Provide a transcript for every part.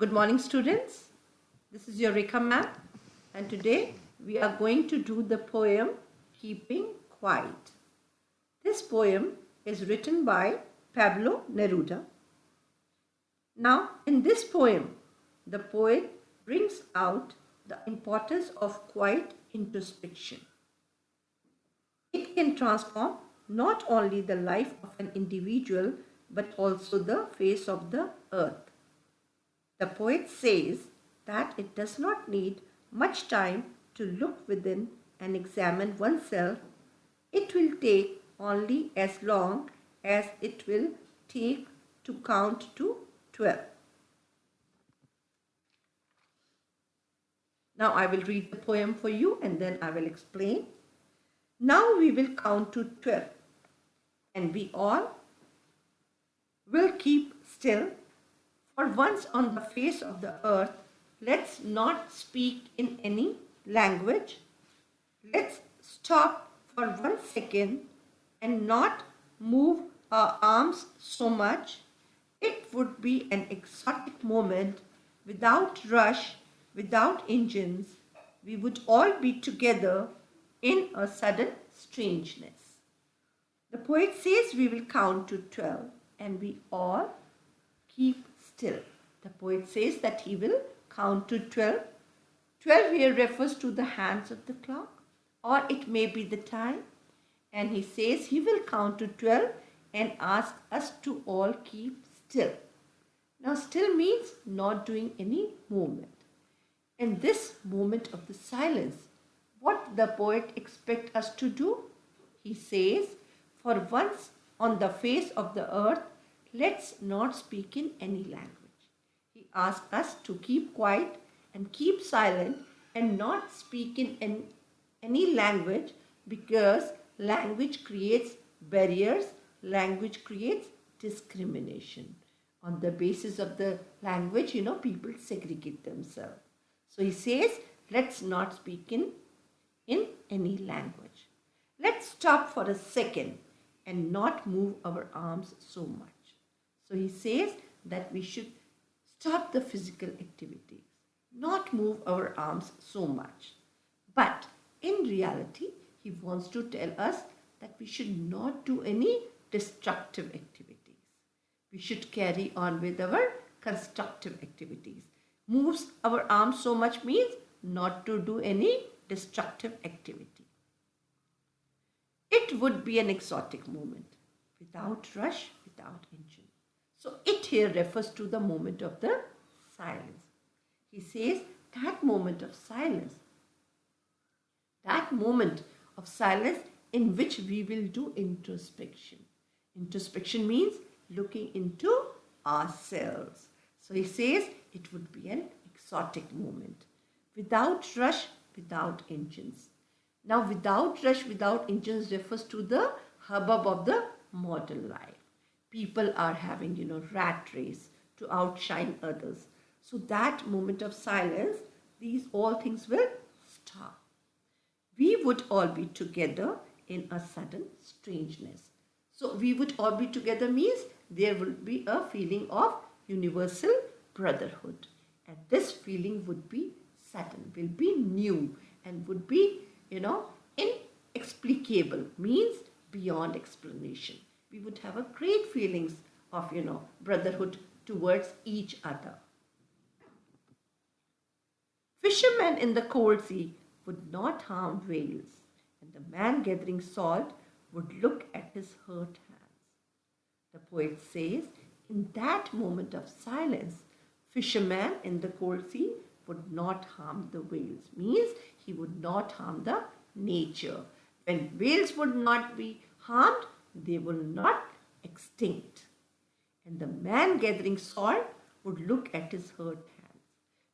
Good morning, students. This is your Rekha ma'am, and today we are going to do the poem Keeping Quiet. This poem is written by Pablo Neruda. Now, in this poem, the poet brings out the importance of quiet introspection. It can transform not only the life of an individual but also the face of the earth. The poet says that it does not need much time to look within and examine oneself. It will take only as long as it will take to count to 12. Now I will read the poem for you and then I will explain. Now we will count to 12 and we all will keep still. For once on the face of the earth, let's not speak in any language. Let's stop for 1 second and not move our arms so much. It would be an exotic moment without rush, without engines. We would all be together in a sudden strangeness. The poet says we will count to 12 and we all keep still. The poet says that he will count to 12. 12 here refers to the hands of the clock, or it may be the time. And he says he will count to 12 and ask us to all keep still. Now still means not doing any movement. In this moment of the silence, what the poet expects us to do? He says, for once on the face of the earth, let's not speak in any language. He asks us to keep quiet and keep silent and not speak in any language, because language creates barriers, language creates discrimination. On the basis of the language, people segregate themselves. So he says, let's not speak in any language. Let's stop for a second and not move our arms so much. So he says that we should stop the physical activities, not move our arms so much. But in reality, he wants to tell us that we should not do any destructive activities. We should carry on with our constructive activities. Moves our arms so much means not to do any destructive activity. It would be an exotic moment, without rush, without engine. So it here refers to the moment of the silence. He says that moment of silence in which we will do introspection. Introspection means looking into ourselves. So he says it would be an exotic moment, without rush, without engines. Now without rush, without engines refers to the hubbub of the modern life. People are having, rat race to outshine others. So that moment of silence, these all things will stop. We would all be together in a sudden strangeness. So we would all be together means there will be a feeling of universal brotherhood. And this feeling would be sudden, will be new and would be, inexplicable, means beyond explanation. We would have a great feelings of, brotherhood towards each other. Fishermen in the cold sea would not harm whales, and the man gathering salt would look at his hurt hands. The poet says, in that moment of silence, fisherman in the cold sea would not harm the whales, means he would not harm the nature. When whales would not be harmed, they will not extinct. And the man gathering salt would look at his hurt hands.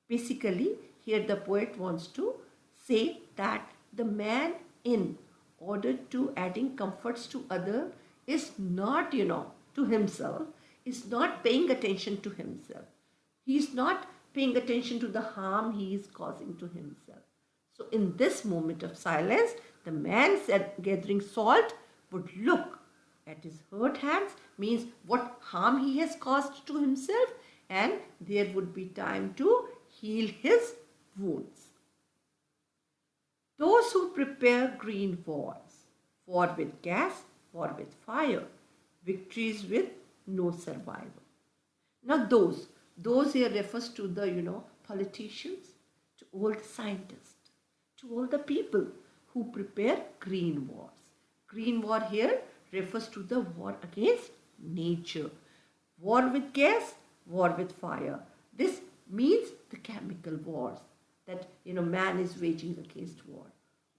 Basically, here the poet wants to say that the man, in order to adding comforts to other, is not, to himself, is not paying attention to himself. He is not paying attention to the harm he is causing to himself. So in this moment of silence, the man gathering salt would look at his hurt hands, means what harm he has caused to himself, and there would be time to heal his wounds. Those who prepare green wars, war with gas, war with fire, victories with no survival. Now those here refers to the, politicians, to all the scientists, to all the people who prepare green wars. Green war here refers to the war against nature. War with gas, war with fire. This means the chemical wars that, man is waging against war.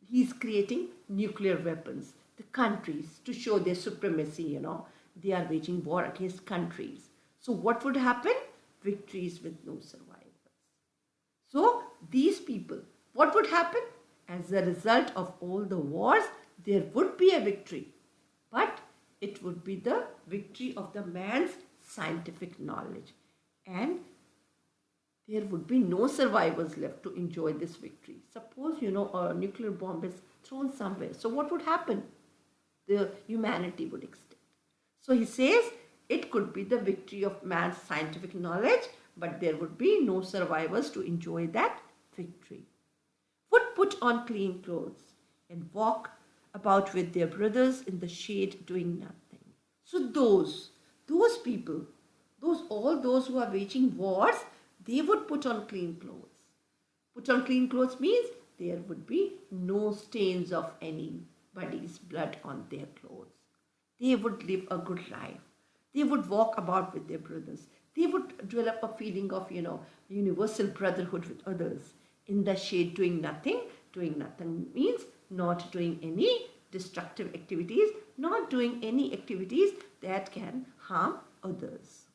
He's creating nuclear weapons. The countries, to show their supremacy, they are waging war against countries. So what would happen? Victories with no survivors. So these people, what would happen? As a result of all the wars, there would be a victory. But it would be the victory of the man's scientific knowledge. And there would be no survivors left to enjoy this victory. Suppose, a nuclear bomb is thrown somewhere. So what would happen? The humanity would extinct. So he says it could be the victory of man's scientific knowledge, but there would be no survivors to enjoy that victory. Would put on clean clothes and walk about with their brothers in the shade doing nothing. So those people, all those who are waging wars, they would put on clean clothes. Put on clean clothes means there would be no stains of anybody's blood on their clothes. They would live a good life. They would walk about with their brothers. They would develop a feeling of, universal brotherhood with others. In the shade doing nothing. Doing nothing means not doing any destructive activities, not doing any activities that can harm others.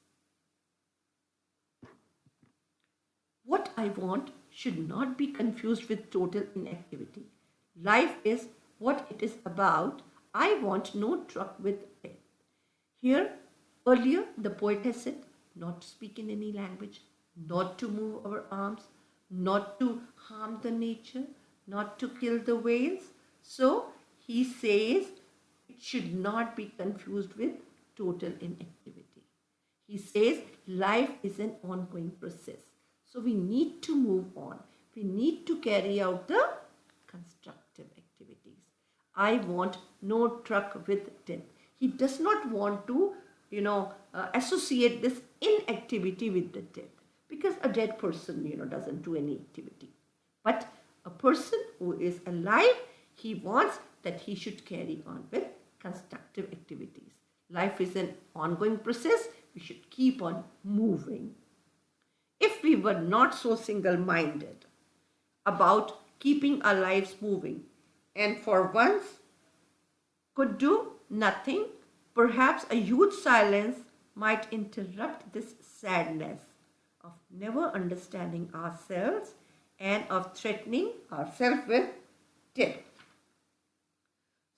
What I want should not be confused with total inactivity. Life is what it is about. I want no truck with death. Here, earlier, the poet has said not to speak in any language, not to move our arms, not to harm the nature, not to kill the whales. So, he says it should not be confused with total inactivity. He says life is an ongoing process. So we need to move on. We need to carry out the constructive activities. I want no truck with death. He does not want to, associate this inactivity with the death. Because a dead person, doesn't do any activity. But a person who is alive, he wants that he should carry on with constructive activities. Life is an ongoing process. We should keep on moving. If we were not so single-minded about keeping our lives moving and for once could do nothing, perhaps a huge silence might interrupt this sadness of never understanding ourselves and of threatening ourselves with death.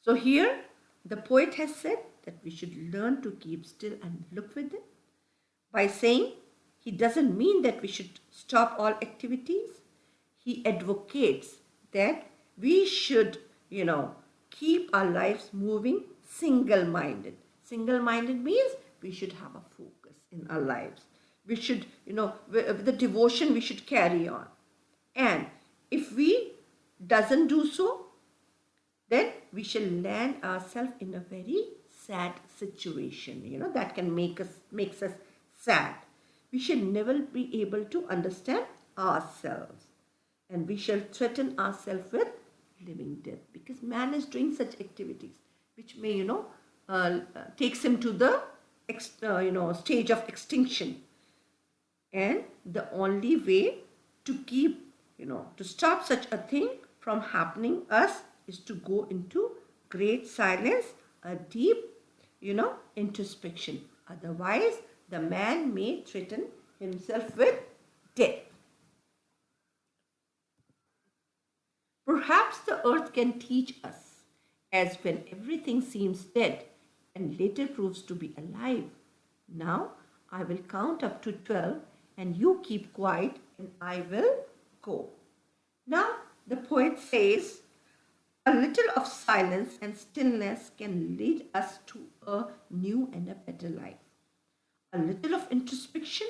So here the poet has said that we should learn to keep still and look within. By saying he doesn't mean that we should stop all activities. He advocates that we should, keep our lives moving single-minded. Single-minded means we should have a focus in our lives. We should, with the devotion we should carry on. And if we doesn't do so, then we shall land ourselves in a very sad situation, that can makes us sad. We shall never be able to understand ourselves. And we shall threaten ourselves with living death. Because man is doing such activities which may, takes him to the, stage of extinction. And the only way to keep, to stop such a thing from happening us is to go into great silence, a deep, introspection. Otherwise, the man may threaten himself with death. Perhaps the earth can teach us, as when everything seems dead and later proves to be alive. Now, I will count up to 12 and you keep quiet and I will go. Now, the poet says, a little of silence and stillness can lead us to a new and a better life. A little of introspection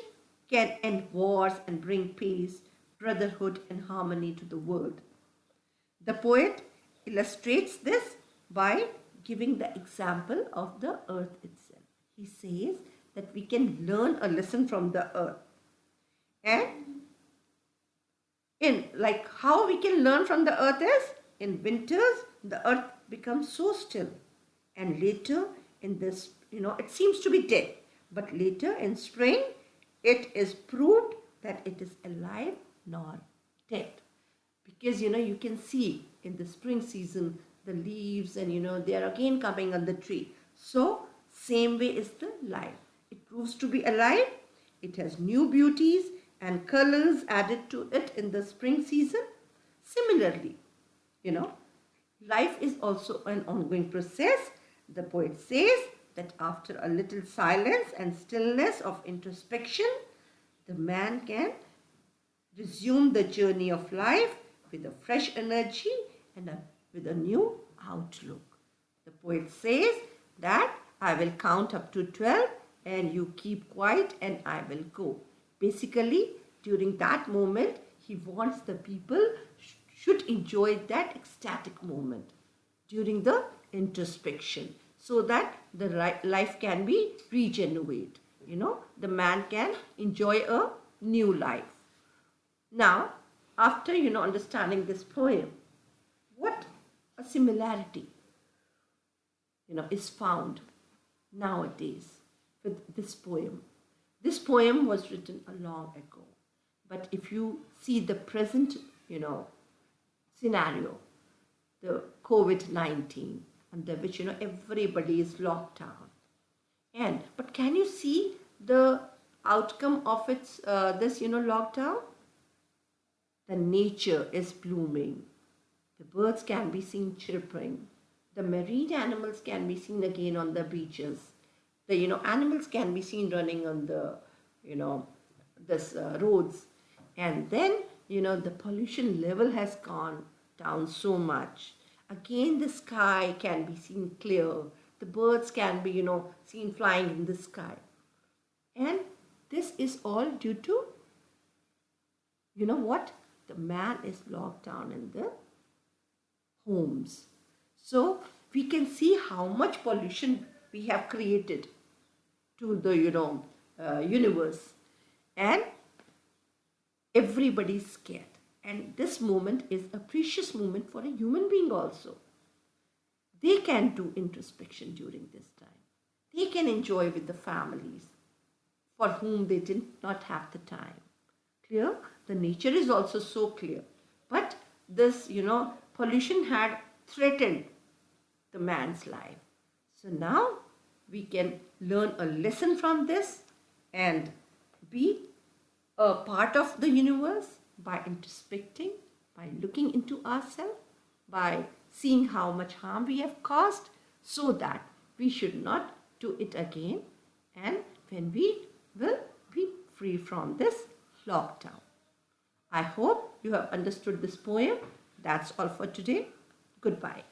can end wars and bring peace, brotherhood, and harmony to the world. The poet illustrates this by giving the example of the earth itself. He says that we can learn a lesson from the earth. And in like how we can learn from the earth is in winters the earth becomes so still, and later in this it seems to be dead, but later in spring it is proved that it is alive nor dead, because you can see in the spring season the leaves and they are again coming on the tree. So same way is the life. It proves to be alive. It has new beauties and colors added to it in the spring season. Similarly, life is also an ongoing process. The poet says that after a little silence and stillness of introspection, the man can resume the journey of life with a fresh energy and with a new outlook. The poet says that I will count up to 12 and you keep quiet and I will go. Basically, during that moment, he wants the people should enjoy that ecstatic moment during the introspection, so that the life can be regenerated. The man can enjoy a new life. Now, after understanding this poem, what a similarity is found nowadays with this poem. This poem was written a long ago, but if you see the present scenario, the COVID-19, under which everybody is locked down, but can you see the outcome of its this lockdown? The nature is blooming. The birds can be seen chirping. The marine animals can be seen again on the beaches. The animals can be seen running on the this roads. And then the pollution level has gone down so much. Again, the sky can be seen clear. The birds can be seen flying in the sky. And this is all due to what? The man is locked down in the homes. So we can see how much pollution we have created to the universe, and everybody is scared. And this moment is a precious moment for a human being also. They can do introspection during this time. They can enjoy with the families for whom they did not have the time. Clear? The nature is also so clear. But this, pollution had threatened the man's life. So now we can learn a lesson from this and be a part of the universe by introspecting, by looking into ourselves, by seeing how much harm we have caused, so that we should not do it again, and when we will be free from this lockdown. I hope you have understood this poem. That's all for today. Goodbye.